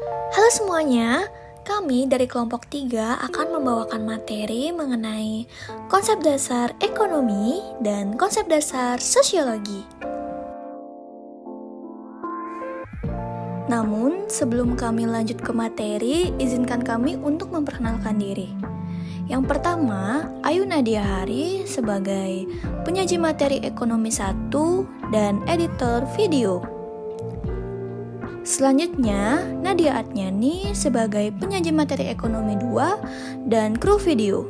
Halo semuanya, kami dari kelompok 3 akan membawakan materi mengenai konsep dasar ekonomi dan konsep dasar sosiologi. Namun, sebelum kami lanjut ke materi, izinkan kami untuk memperkenalkan diri. Yang pertama, Ayu Nadia Hari sebagai penyaji materi ekonomi 1 dan editor video. Selanjutnya, Nadia Atnyani sebagai penyaji materi ekonomi 2 dan kru video.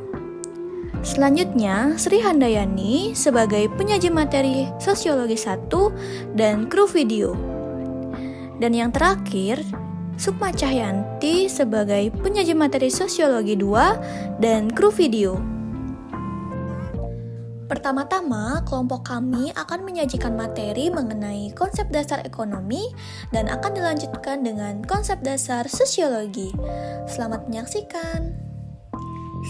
Selanjutnya, Sri Handayani sebagai penyaji materi sosiologi 1 dan kru video. Dan yang terakhir, Sukma Cahyanti sebagai penyaji materi sosiologi 2 dan kru video. Pertama-tama, kelompok kami akan menyajikan materi mengenai konsep dasar ekonomi dan akan dilanjutkan dengan konsep dasar sosiologi. Selamat menyaksikan.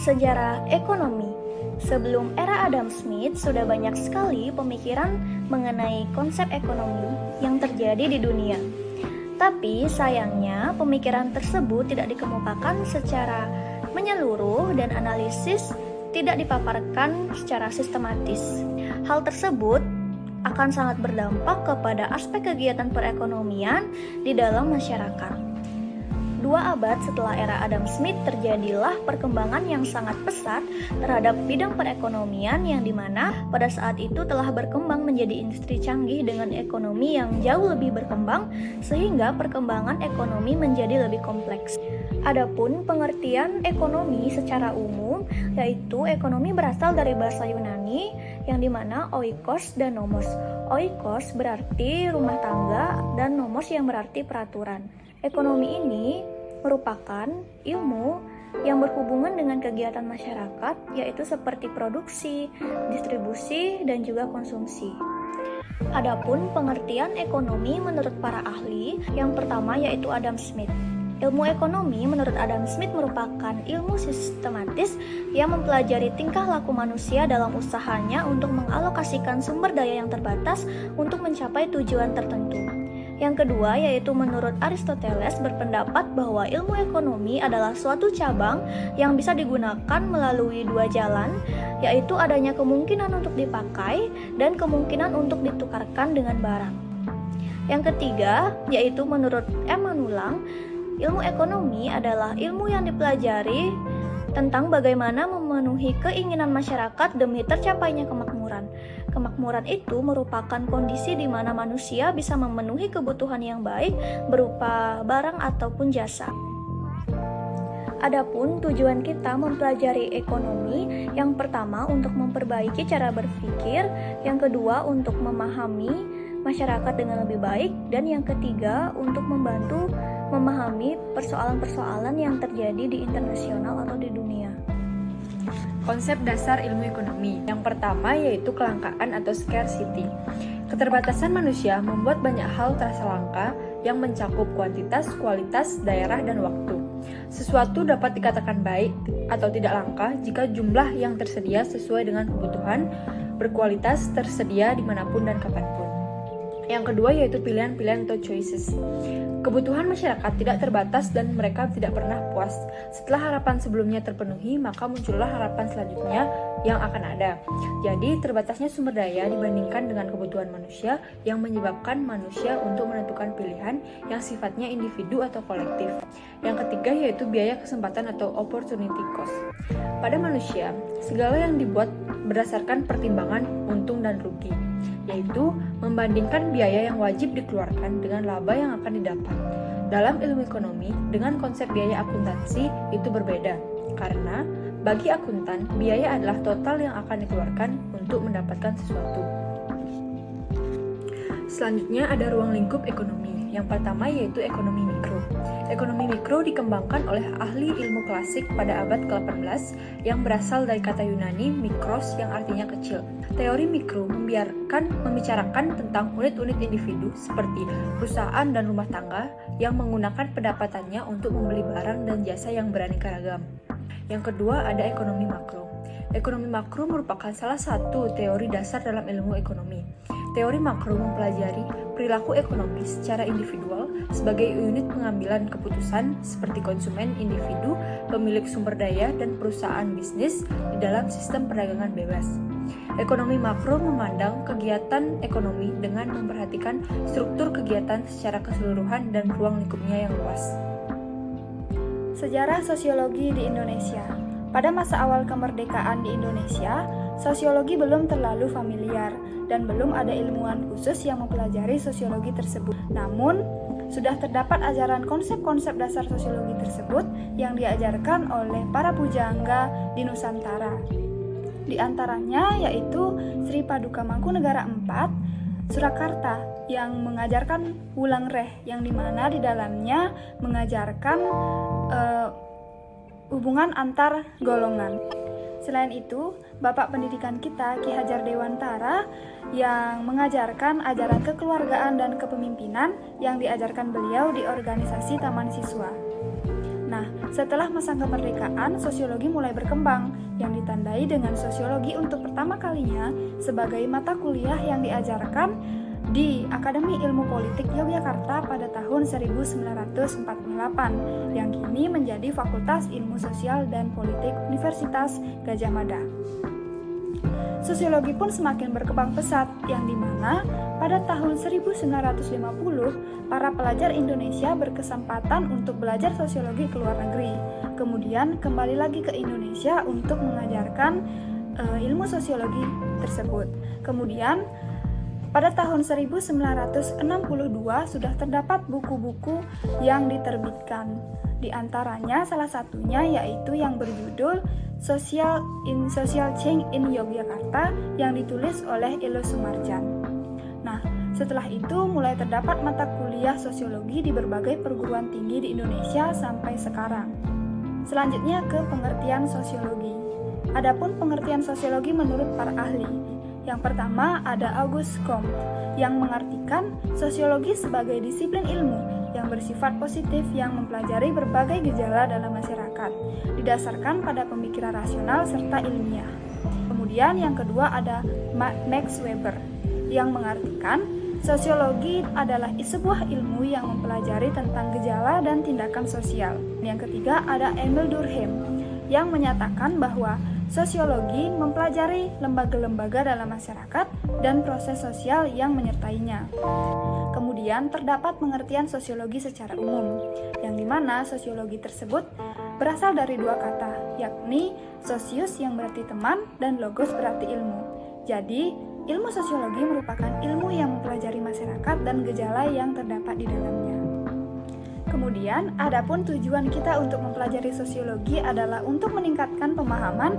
Sejarah ekonomi. Sebelum era Adam Smith, sudah banyak sekali pemikiran mengenai konsep ekonomi yang terjadi di dunia. Tapi sayangnya, pemikiran tersebut tidak dikemukakan secara menyeluruh dan analisis tidak dipaparkan secara sistematis. Hal tersebut akan sangat berdampak kepada aspek kegiatan perekonomian di dalam masyarakat. 2 abad setelah era Adam Smith terjadilah perkembangan yang sangat pesat terhadap bidang perekonomian yang dimana pada saat itu telah berkembang menjadi industri canggih dengan ekonomi yang jauh lebih berkembang sehingga perkembangan ekonomi menjadi lebih kompleks. Adapun pengertian ekonomi secara umum yaitu ekonomi berasal dari bahasa Yunani yang dimana oikos dan nomos. Oikos berarti rumah tangga dan nomos yang berarti peraturan. Ekonomi ini merupakan ilmu yang berhubungan dengan kegiatan masyarakat, yaitu seperti produksi, distribusi, dan juga konsumsi. Adapun pengertian ekonomi menurut para ahli, yang pertama yaitu Adam Smith. Ilmu ekonomi menurut Adam Smith merupakan ilmu sistematis yang mempelajari tingkah laku manusia dalam usahanya untuk mengalokasikan sumber daya yang terbatas untuk mencapai tujuan tertentu. Yang kedua yaitu menurut Aristoteles berpendapat bahwa ilmu ekonomi adalah suatu cabang yang bisa digunakan melalui 2 jalan, yaitu adanya kemungkinan untuk dipakai dan kemungkinan untuk ditukarkan dengan barang. Yang ketiga yaitu menurut M. Manulang, ilmu ekonomi adalah ilmu yang dipelajari tentang bagaimana memenuhi keinginan masyarakat demi tercapainya kemakmuran. Kemakmuran itu merupakan kondisi di mana manusia bisa memenuhi kebutuhan yang baik berupa barang ataupun jasa. Adapun tujuan kita mempelajari ekonomi, yang pertama untuk memperbaiki cara berpikir, yang kedua untuk memahami masyarakat dengan lebih baik, dan yang ketiga untuk membantu memahami persoalan-persoalan yang terjadi di internasional atau di dunia. Konsep dasar ilmu ekonomi. Yang pertama yaitu kelangkaan atau scarcity. Keterbatasan manusia membuat banyak hal terasa langka yang mencakup kuantitas, kualitas, daerah, dan waktu. Sesuatu dapat dikatakan baik atau tidak langka jika jumlah yang tersedia sesuai dengan kebutuhan, berkualitas, tersedia dimanapun dan kapanpun. Yang kedua yaitu pilihan-pilihan atau choices. Kebutuhan masyarakat tidak terbatas dan mereka tidak pernah puas. Setelah harapan sebelumnya terpenuhi, maka muncullah harapan selanjutnya yang akan ada. Jadi, terbatasnya sumber daya dibandingkan dengan kebutuhan manusia yang menyebabkan manusia untuk menentukan pilihan yang sifatnya individu atau kolektif. Yang ketiga yaitu biaya kesempatan atau opportunity cost. Pada manusia, segala yang dibuat berdasarkan pertimbangan untung dan rugi, yaitu membandingkan biaya yang wajib dikeluarkan dengan laba yang akan didapat. Dalam ilmu ekonomi, dengan konsep biaya akuntansi itu berbeda, karena bagi akuntan, biaya adalah total yang akan dikeluarkan untuk mendapatkan sesuatu. Selanjutnya ada ruang lingkup ekonomi. Yang pertama yaitu ekonomi mikro. Ekonomi mikro dikembangkan oleh ahli ilmu klasik pada abad ke-18 yang berasal dari kata Yunani mikros yang artinya kecil. Teori mikro membicarakan tentang unit-unit individu seperti perusahaan dan rumah tangga yang menggunakan pendapatannya untuk membeli barang dan jasa yang beraneka ragam. Yang kedua ada ekonomi makro. Ekonomi makro merupakan salah satu teori dasar dalam ilmu ekonomi. Teori makro mempelajari perilaku ekonomi secara individual sebagai unit pengambilan keputusan seperti konsumen, individu, pemilik sumber daya, dan perusahaan bisnis di dalam sistem perdagangan bebas. Ekonomi makro memandang kegiatan ekonomi dengan memperhatikan struktur kegiatan secara keseluruhan dan ruang lingkupnya yang luas. Sejarah sosiologi di Indonesia. Pada masa awal kemerdekaan di Indonesia, sosiologi belum terlalu familiar dan belum ada ilmuwan khusus yang mempelajari sosiologi tersebut. Namun, sudah terdapat ajaran konsep-konsep dasar sosiologi tersebut yang diajarkan oleh para pujangga di Nusantara. Di antaranya yaitu Sri Paduka Mangkunegara IV, Surakarta, yang mengajarkan Wulang Reh, yang dimana di dalamnya mengajarkan hubungan antar golongan. Selain itu, Bapak Pendidikan kita, Ki Hajar Dewantara, yang mengajarkan ajaran kekeluargaan dan kepemimpinan yang diajarkan beliau di organisasi Taman Siswa. Nah, setelah masa kemerdekaan, sosiologi mulai berkembang, yang ditandai dengan sosiologi untuk pertama kalinya sebagai mata kuliah yang diajarkan di Akademi Ilmu Politik Yogyakarta pada tahun 1948, yang kini menjadi Fakultas Ilmu Sosial dan Politik Universitas Gadjah Mada. Sosiologi pun semakin berkembang pesat, yang dimana pada tahun 1950, para pelajar Indonesia berkesempatan untuk belajar sosiologi ke luar negeri. Kemudian kembali lagi ke Indonesia untuk mengajarkan ilmu sosiologi tersebut. Kemudian pada tahun 1962 sudah terdapat buku-buku yang diterbitkan. Di antaranya salah satunya yaitu yang berjudul Social Change in Yogyakarta yang ditulis oleh Ilo Sumarjan. Nah, setelah itu mulai terdapat mata kuliah sosiologi di berbagai perguruan tinggi di Indonesia sampai sekarang. Selanjutnya ke pengertian sosiologi. Adapun pengertian sosiologi menurut para ahli. Yang pertama ada Auguste Comte yang mengartikan sosiologi sebagai disiplin ilmu yang bersifat positif yang mempelajari berbagai gejala dalam masyarakat, didasarkan pada pemikiran rasional serta ilmiah. Kemudian yang kedua ada Max Weber yang mengartikan sosiologi adalah sebuah ilmu yang mempelajari tentang gejala dan tindakan sosial. Yang ketiga ada Emil Durkheim yang menyatakan bahwa sosiologi mempelajari lembaga-lembaga dalam masyarakat dan proses sosial yang menyertainya. Kemudian terdapat pengertian sosiologi secara umum, yang dimana sosiologi tersebut berasal dari dua kata, yakni sosius yang berarti teman dan logos berarti ilmu. Jadi, ilmu sosiologi merupakan ilmu yang mempelajari masyarakat dan gejala yang terdapat di dalamnya. Kemudian, adapun tujuan kita untuk mempelajari sosiologi adalah untuk meningkatkan pemahaman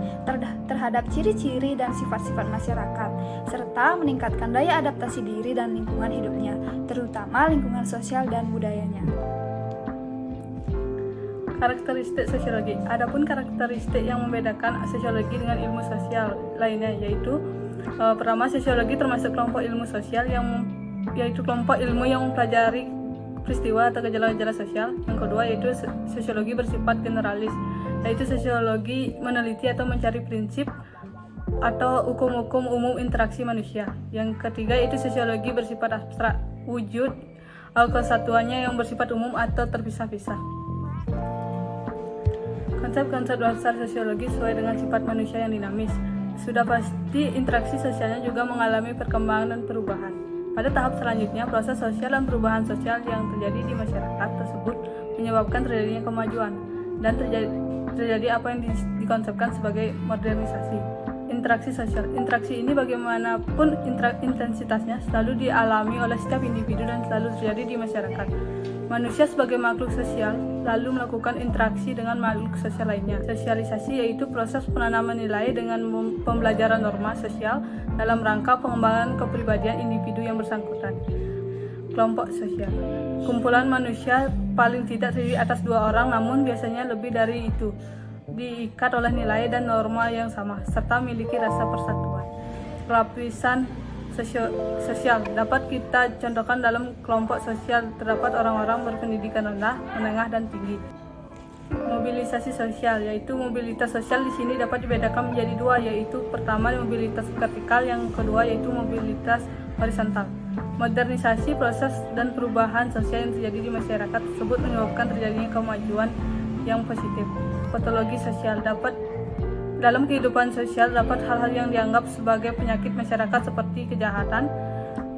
terhadap ciri-ciri dan sifat-sifat masyarakat, serta meningkatkan daya adaptasi diri dan lingkungan hidupnya, terutama lingkungan sosial dan budayanya. Karakteristik sosiologi. Adapun karakteristik yang membedakan sosiologi dengan ilmu sosial lainnya yaitu pertama, sosiologi termasuk kelompok ilmu sosial yaitu kelompok ilmu yang mempelajari peristiwa atau gejala-gejala sosial. Yang kedua yaitu sosiologi bersifat generalis, yaitu sosiologi meneliti atau mencari prinsip atau hukum-hukum umum interaksi manusia. Yang ketiga yaitu sosiologi bersifat abstrak, wujud kesatuannya yang bersifat umum atau terpisah-pisah. Konsep-konsep dasar sosiologi sesuai dengan sifat manusia yang dinamis. Sudah pasti interaksi sosialnya juga mengalami perkembangan dan perubahan. Pada tahap selanjutnya, proses sosial dan perubahan sosial yang terjadi di masyarakat tersebut menyebabkan terjadinya kemajuan dan terjadi apa yang dikonsepkan sebagai modernisasi. Interaksi sosial. Interaksi ini bagaimanapun intensitasnya selalu dialami oleh setiap individu dan selalu terjadi di masyarakat. Manusia sebagai makhluk sosial lalu melakukan interaksi dengan makhluk sosial lainnya. Sosialisasi yaitu proses penanaman nilai dengan pembelajaran norma sosial dalam rangka pengembangan kepribadian individu yang bersangkutan. Kelompok sosial. Kumpulan manusia paling tidak terdiri atas 2 orang, namun biasanya lebih dari itu, diikat oleh nilai dan norma yang sama, serta memiliki rasa persatuan. Lapisan sosial dapat kita contohkan dalam kelompok sosial terdapat orang-orang berpendidikan rendah, menengah, dan tinggi. Mobilisasi sosial yaitu mobilitas sosial di sini dapat dibedakan menjadi 2, yaitu pertama mobilitas vertikal, yang kedua yaitu mobilitas horizontal. Modernisasi proses dan perubahan sosial yang terjadi di masyarakat tersebut menyebabkan terjadinya kemajuan yang positif. Patologi sosial dalam kehidupan sosial dapat hal-hal yang dianggap sebagai penyakit masyarakat seperti kejahatan,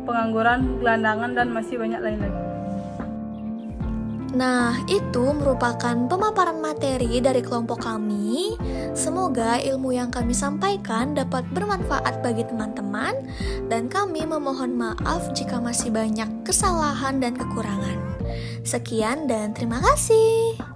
pengangguran, gelandangan, dan masih banyak lain lagi. Nah, itu merupakan pemaparan materi dari kelompok kami. Semoga ilmu yang kami sampaikan dapat bermanfaat bagi teman-teman, dan kami memohon maaf jika masih banyak kesalahan dan kekurangan. Sekian dan terima kasih.